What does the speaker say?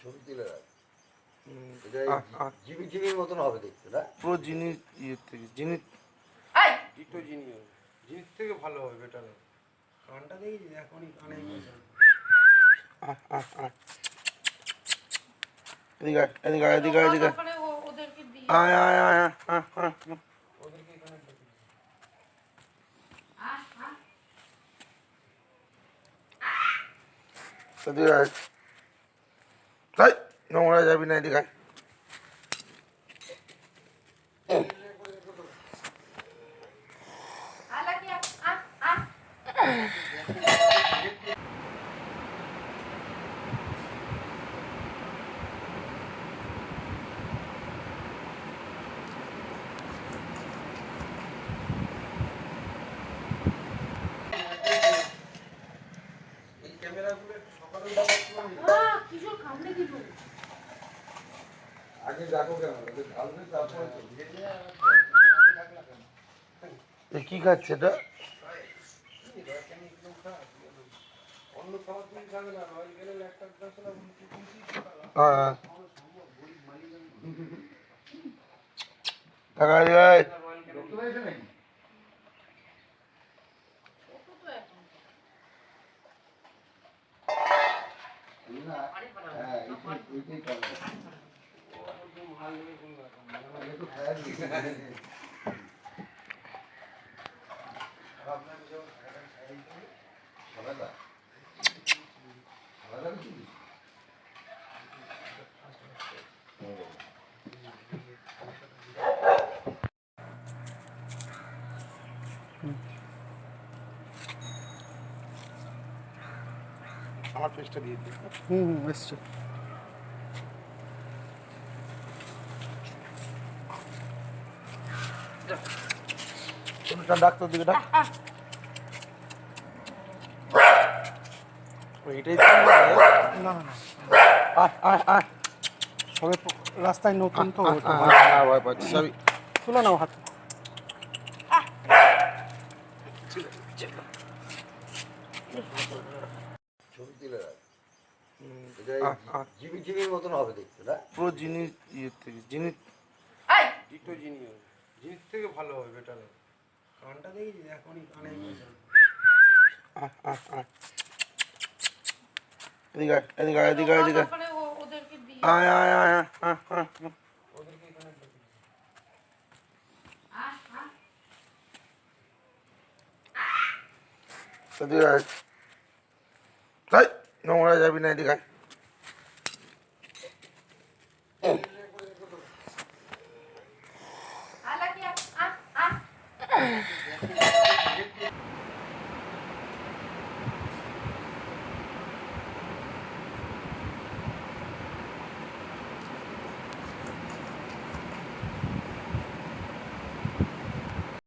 ছবি তুলে রাখ। জিমি জিমির মতন হবে দেখতে না? পুরো জিনিস ইয়ের থেকে জিনিস ডিটো জিনি হবে, জিনিস থেকে ভালো হবে, বেটার হবে। কানটা দেখি এখনই কানে এদিকে এদিকে এদিকে এদিকে আয় আয় আয় আয় আয় আয় ওদেরকে এখানে এদিকে আয়। তাই নোংরা যাবি না, এদিকে আয়। কি খাচ্ছে এটা? আমার পেজটা দিয়ে দিই। এসছে। ডাক্তার দিকে ডাক। এটাই না না আয় আয় আয়। সবে রাস্তায় নতুন তো ভয় পাচ্ছি সবই। তুলে নাও হাত। ছবি তুলে রাখ। জিমি জিমির মতন হবে দেখতে না? পুরো জিনিস ইয়ের থেকে জিনিস ডিটো জিনি হবে, জিনিস থেকে ভালো হবে, বেটার হবে। কানটা দেখি এখনই কানে এদিকে এদিকে এদিকে এদিকে আয় আয় আয় আয় আয় আয়। ওদেরকে এখানে এদিকে আয়। তাই নোংরা যাবি না, এদিকে আয়।